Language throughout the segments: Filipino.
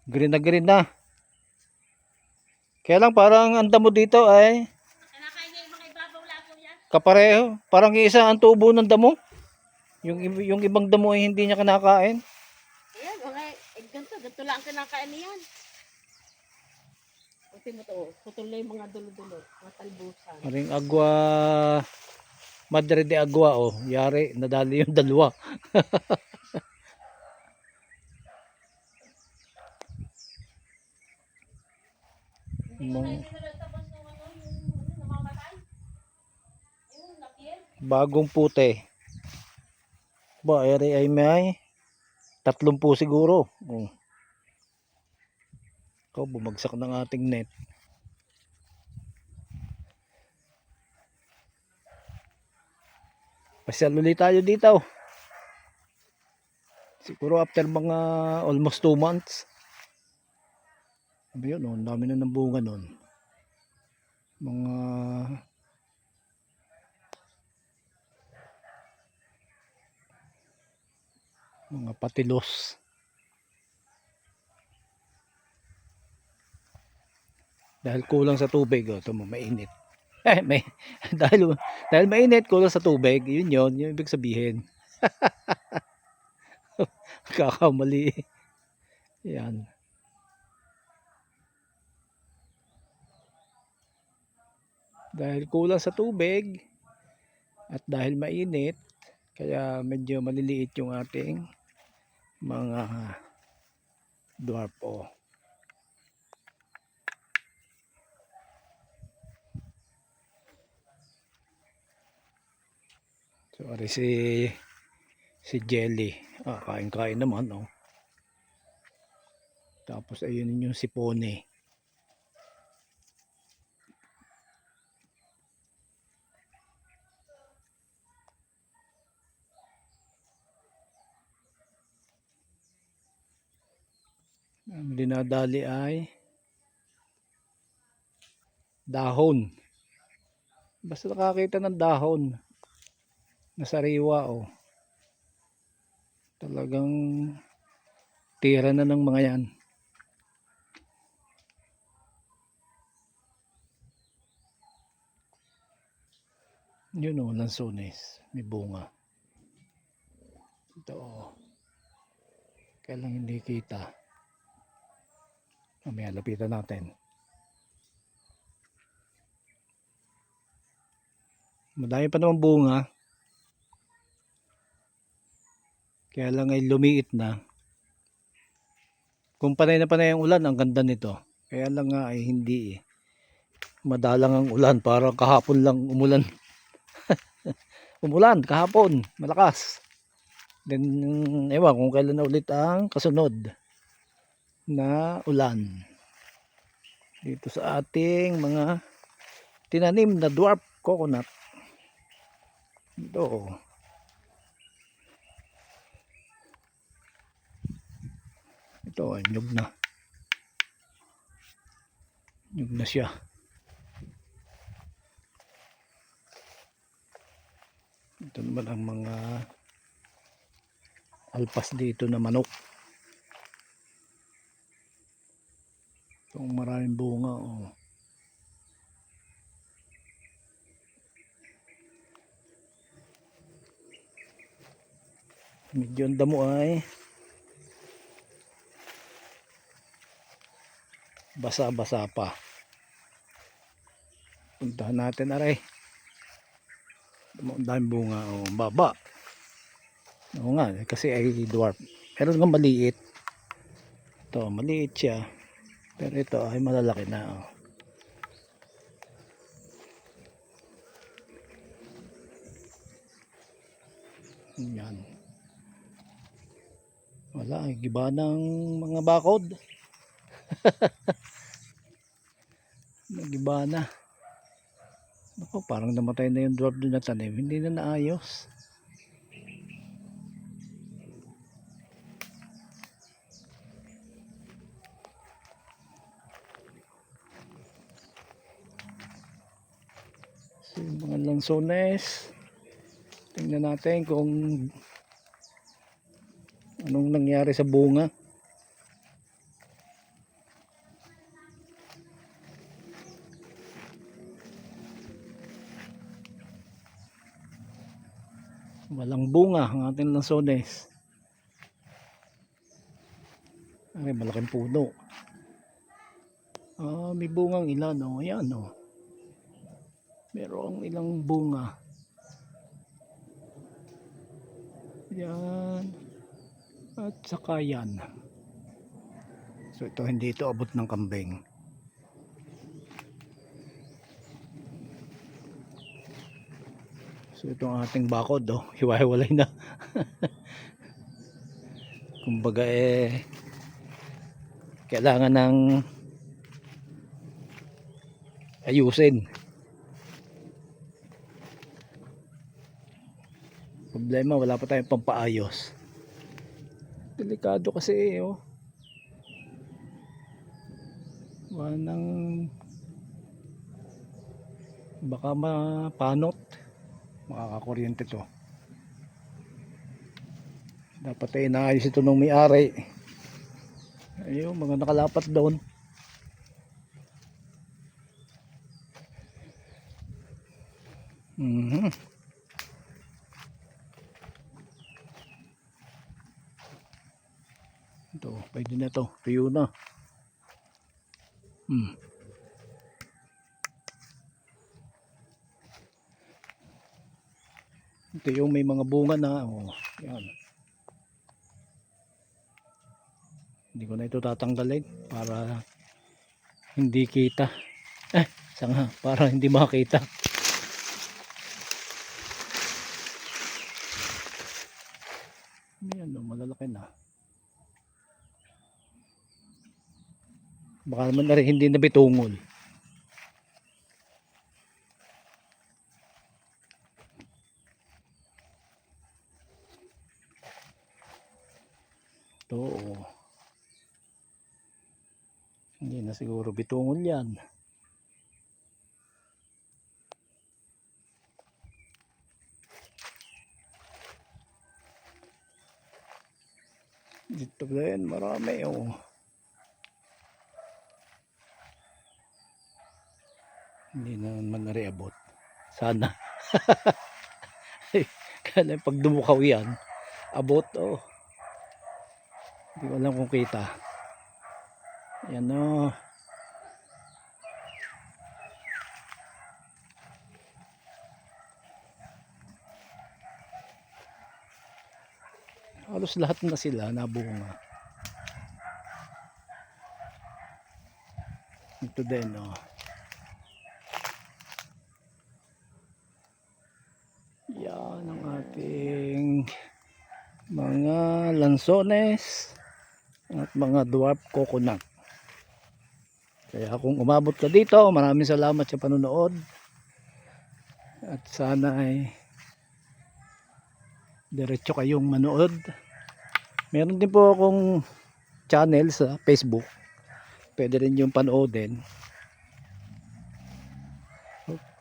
Green na green na. Kaya lang parang ang damo dito ay Kinakain niya yung mga ibabaw laso yan. kapareho. Parang isa ang tubo ng damo. Yung ibang damo ay hindi niya kinakain. Ayan, mga ganito lang ang kinakain niyan. Kasi mo to, putol na yung mga dulo-dulo, mga talbusan. Maring agwa, Madre de Agua, oh. Yari, nadali yung dalawa. Bagong puti. Ba, ere ay may 30 siguro. Oh. Ikaw, bumagsak ng ating net. Pasyal ulit tayo dito. Siguro after mga almost 2 months. Sabi yun, oh, ang dami na ng bunga nun. Mga patilos. Dahil kulang sa tubig, oh, ito mo, mainit. May, dahil mainit, kulang sa tubig. Yun, yung ibig sabihin. Kakamali. Yan. Dahil kulang sa tubig at dahil mainit, kaya medyo maliliit yung ating mga dwarf, oh. Sorry si Jelly. Kain-kain naman, oh. Tapos ayun yung sipone. Ang dinadali ay dahon. Basta nakakita ng dahon na sariwa, oh. Talagang tira na ng mga yan. Yun, oh, lansones. May bunga. Ito, oh. Kaya lang hindi kita. Mamaya lapitan natin. Madami pa naman bunga. Kaya lang ay lumiit na. Kung panay na panay ang ulan, ang ganda nito. Kaya lang nga ay hindi, eh. Madalang ang ulan. Parang kahapon lang umulan. Umulan kahapon. Malakas. Then, ewan kung kailan na ulit ang kasunod na ulan. Dito sa ating mga tinanim na dwarf coconut. Ito. Ito ay nyug na. Nyug na siya. Ito naman ang mga alpas dito na manok. Itong maraming bunga, oh. Medyo ang damo ay basa-basa pa. Puntahan natin, aray. Ang daming bunga, oh, baba. Oo nga, kasi ay dwarf. Meron nga maliit. Ito, maliit siya. Pero ito ay malalaki na, oh. Yan. Wala, giba ng mga bakod. Nagiba na. Ako, parang namatay na yung dwarf doon na tanim. Hindi na naayos. So, yung mga lansones, tingnan natin kung anong nangyari sa bunga. bunga ang ating lansones. Ay, malaking puno. May bungang ilan, oh. Ayan, oh. Merong ilang bunga. Yan. At saka yan. So ito, hindi ito abot ng kambing. So itong ating bakod, oh, hiwa-hiwalay na. Kumbaga kailangan ng ayusin. Problema, wala pa tayong pampaayos. Delikado kasi, oh. Wala nang baka mapanot. Makakakuryente to. Dapat ay inaayos ito ng may-ari. Ayun, mga nakalapat doon. Ito, pwede na to. Tuyo na. Ito yung may mga bunga na. Oh, yan. Hindi ko na ito tatanggalin para hindi kita. Sanga, para hindi makita. Yan, malalaki na. Baka naman na rin hindi nabitungol. Ito, oh. Hindi na siguro bitungol yan. Dito din, marami, oh. Hindi naman na-reabot. Sana. Kaya pag dumukaw yan, abot, oh. Hindi ko alam kung kita. Yan, oh. Halos lahat na sila nabunga. Ito din, oh. Yan ang ating mga lansones at mga dwarf coconut. Kaya kung umabot ka dito, maraming salamat sa panonood. At sana ay diretso kayong manood. Meron din po akong channel sa Facebook. Pwede rin yung panoodin.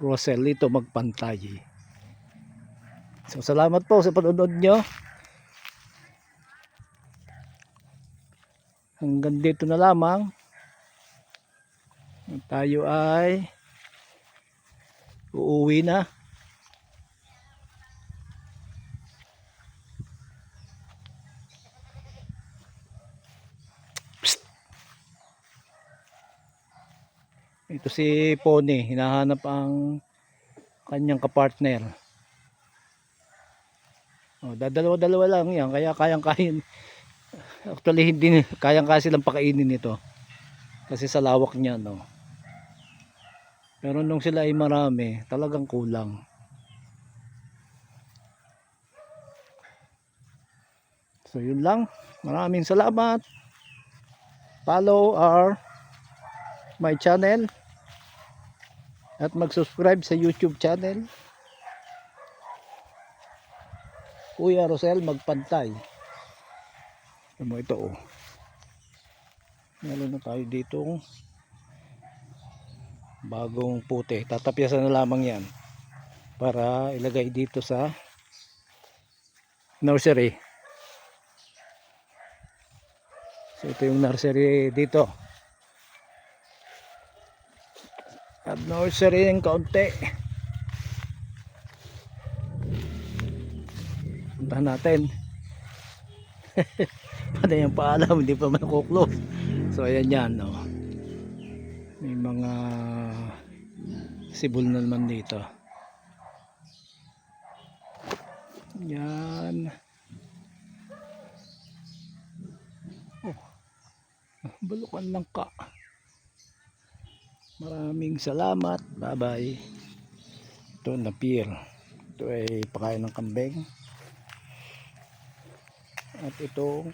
Roselito Magpantay. So salamat po sa panonood nyo. Hanggang dito na lamang. Tayo ay uuwi na. Psst. Ito si Pony, hinahanap ang kanyang kapartner. Oh, dadalawa-dalawa lang yan, kaya kayang-kayan. Actually hindi kayang-kaya silang pakainin nito. Kasi sa lawak niya, no. Pero nung sila ay marami, talagang kulang. So yun lang. Maraming salamat. Follow my channel. At mag-subscribe sa YouTube channel. Kuya Rosel Magpantay. Ito, oh. Meron na tayo dito bagong puti. Tatapyasan na lamang yan para ilagay dito sa nursery. So ito yung nursery dito. At nursery ng kaunti. puntahan natin. Paano yung paalam, hindi pa man kuklose. So ayan yan, no. May mga sibol na naman dito. Yan. Oh, balukan lang ka. Maraming salamat. Bye bye. Ito na pier. Ito ay pakain ng kambing. At itong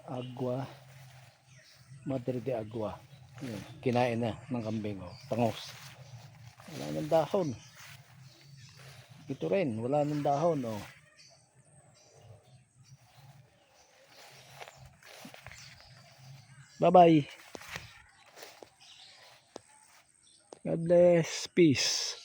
agua, madre de agua. Yan, kinain na ng kambing. Oh. Tangos. Wala ng dahon. Ito rin, wala ng dahon. Oh. Bye bye. God bless. Peace.